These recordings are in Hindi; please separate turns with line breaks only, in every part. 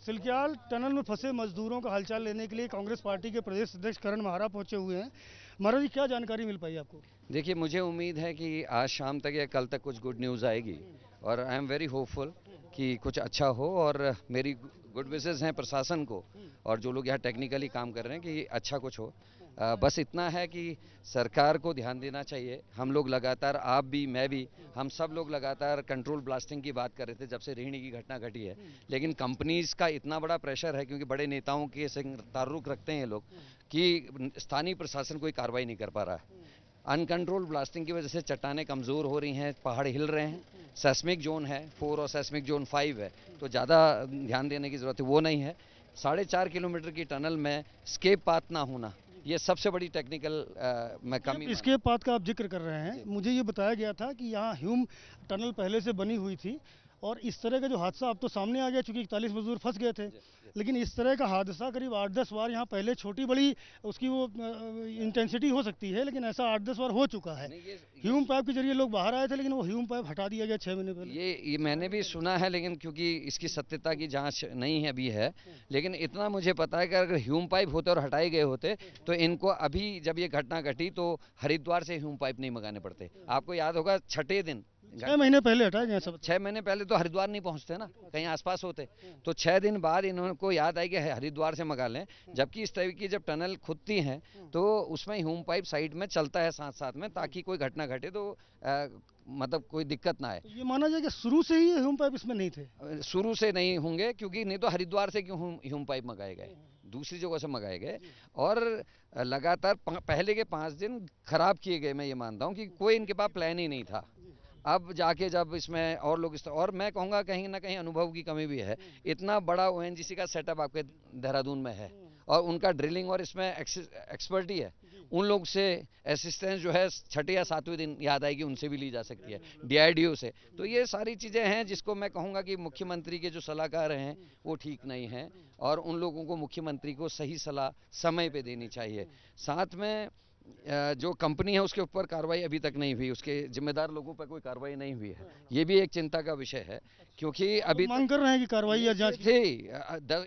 सिलक्याल टनल में फंसे मजदूरों का हालचाल लेने के लिए कांग्रेस पार्टी के प्रदेश अध्यक्ष करण महारा पहुंचे हुए हैं। महाराज जी, क्या जानकारी मिल पाई आपको?
देखिए, मुझे उम्मीद है कि आज शाम तक या कल तक कुछ गुड न्यूज़ आएगी और आई एम वेरी होपफुल कि कुछ अच्छा हो। और मेरी गुड विशेस हैं प्रशासन को और जो लोग यहाँ टेक्निकली काम कर रहे हैं कि अच्छा कुछ हो। बस इतना है कि सरकार को ध्यान देना चाहिए। हम लोग लगातार, आप भी, मैं भी, हम सब लोग लगातार कंट्रोल ब्लास्टिंग की बात कर रहे थे जब से रोहिणी की घटना घटी है। लेकिन कंपनीज का इतना बड़ा प्रेशर है, क्योंकि बड़े नेताओं के संग ताल्लुक रखते हैं ये लोग, कि स्थानीय प्रशासन कोई कार्रवाई नहीं कर पा रहा है। अनकंट्रोल ब्लास्टिंग की वजह से चट्टानें कमज़ोर हो रही हैं, पहाड़ हिल रहे हैं। सेस्मिक जोन है 4 और सेस्मिक जोन 5 है, तो ज़्यादा ध्यान देने की ज़रूरत है, वो नहीं है। 4.5 किलोमीटर की टनल में स्केप पाथ ना होना, ये सबसे बड़ी टेक्निकल में कमी।
स्केप पाथ का आप जिक्र कर रहे हैं, मुझे ये बताया गया था कि यहाँ ह्यूम टनल पहले से बनी हुई थी और इस तरह का जो हादसा अब तो सामने आ गया, चूंकि 41 मजदूर फंस गए थे, लेकिन इस तरह का हादसा करीब 8-10 बार यहाँ पहले छोटी बड़ी उसकी वो इंटेंसिटी हो सकती है, लेकिन ऐसा 8-10 बार हो चुका है। ह्यूम पाइप के जरिए लोग बाहर आए थे, लेकिन वो ह्यूम पाइप हटा दिया गया 6 महीने पहले।
ये मैंने भी सुना है, लेकिन क्योंकि इसकी सत्यता की जांच नहीं है अभी है। लेकिन इतना मुझे पता है कि अगर ह्यूम पाइप होते और हटाए गए होते तो इनको अभी, जब ये घटना घटी तो हरिद्वार से ह्यूम पाइप नहीं मंगाने पड़ते। आपको याद होगा, छठे दिन
6 महीने पहले हटाए गए सब।
6 महीने पहले तो हरिद्वार नहीं पहुंचते ना, कहीं आसपास होते, तो 6 दिन बाद इनको याद आई कि हरिद्वार से मंगा लें। जबकि इस तरह की जब टनल खुदती हैं तो उसमें ह्यूम पाइप साइड में चलता है साथ साथ में, ताकि कोई घटना घटे तो मतलब कोई दिक्कत ना आए।
ये माना जाए कि शुरू से ही ह्यूम पाइप इसमें नहीं थे?
शुरू से नहीं होंगे, क्योंकि नहीं तो हरिद्वार से क्यों ह्यूम पाइप मंगाए गए, दूसरी जगह से मंगाए गए। और लगातार पहले के 5 दिन खराब किए गए। मैं ये मानता हूँ कि कोई इनके पास प्लान ही नहीं था। अब जाके जब इसमें और लोग और मैं कहूँगा कहीं ना कहीं अनुभव की कमी भी है। इतना बड़ा ONGC का सेटअप आपके देहरादून में है और उनका ड्रिलिंग और इसमें एक्सपर्टी है। उन लोग से असिस्टेंस जो है 6 या 7वें दिन याद आएगी, उनसे भी ली जा सकती है, DRDO से। तो ये सारी चीज़ें हैं जिसको मैं कहूँगा कि मुख्यमंत्री के जो सलाहकार हैं वो ठीक नहीं हैं और उन लोगों को, मुख्यमंत्री को सही सलाह समय पे देनी चाहिए। साथ में जो कंपनी है उसके ऊपर कार्रवाई अभी तक नहीं हुई, उसके जिम्मेदार लोगों पर कोई कार्रवाई नहीं हुई है। ये भी एक चिंता का विषय है, क्योंकि अभी
मांग कर रहे हैं कि कार्रवाई या जांच
थे।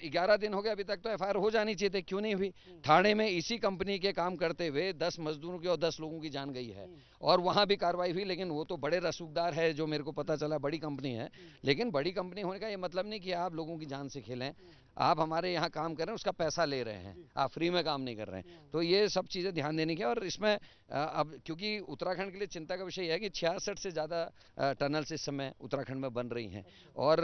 11 दिन हो गए, अभी तक तो FIR हो जानी चाहिए थी, क्यों नहीं हुई? थाने में इसी कंपनी के काम करते हुए 10 मजदूरों की और 10 लोगों की जान गई है और वहाँ भी कार्रवाई हुई। लेकिन वो तो बड़े रसूखदार है, जो मेरे को पता चला, बड़ी कंपनी है। लेकिन बड़ी कंपनी होने का ये मतलब नहीं कि आप लोगों की जान से खेलें। आप हमारे यहाँ काम कर रहे हैं, उसका पैसा ले रहे हैं, आप फ्री में काम नहीं कर रहे हैं। तो ये सब चीज़ें ध्यान देने की। और इसमें अब क्योंकि उत्तराखंड के लिए चिंता का विषय है कि 66 से ज़्यादा टनल्स इस समय उत्तराखंड में बन रही हैं और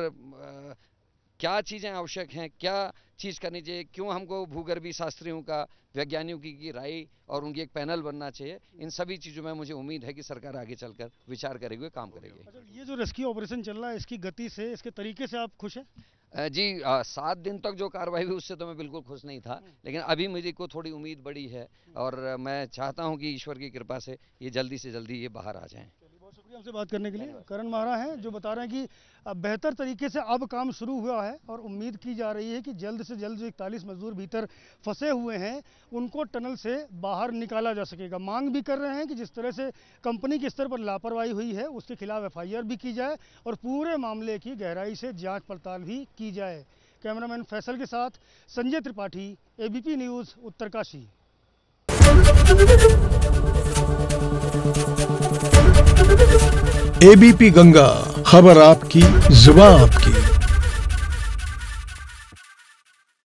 क्या चीज़ें आवश्यक हैं, क्या चीज़ करनी चाहिए, क्यों हमको भूगर्भीय शास्त्रियों का, वैज्ञानिकों की राय और उनकी एक पैनल बनना चाहिए। इन सभी चीज़ों में मुझे उम्मीद है कि सरकार आगे चलकर विचार करेगी, काम करेगी।
अच्छा, ये जो रेस्क्यू ऑपरेशन चल रहा है, इसकी गति से, इसके तरीके से आप खुश हैं?
जी, 7 दिन तक जो कार्रवाई हुई उससे तो मैं बिल्कुल खुश नहीं था, लेकिन अभी मुझे को थोड़ी उम्मीद बढ़ी है और मैं चाहता हूं कि ईश्वर की कृपा से ये जल्दी से जल्दी ये बाहर आ जाएं।
बहुत शुक्रिया हमसे बात करने के लिए। करण महारा हैं जो बता रहे हैं कि बेहतर तरीके से अब काम शुरू हुआ है और उम्मीद की जा रही है कि जल्द से जल्द जो 41 मजदूर भीतर फंसे हुए हैं उनको टनल से बाहर निकाला जा सकेगा। मांग भी कर रहे हैं कि जिस तरह से कंपनी के स्तर पर लापरवाही हुई है उसके खिलाफ FIR भी की जाए और पूरे मामले की गहराई से जांच पड़ताल भी की जाए। कैमरामैन फैसल के साथ Sanjay Tripathi, ABP news, Uttarkashi.
ABP Ganga, खबर आपकी, जुबान आपकी।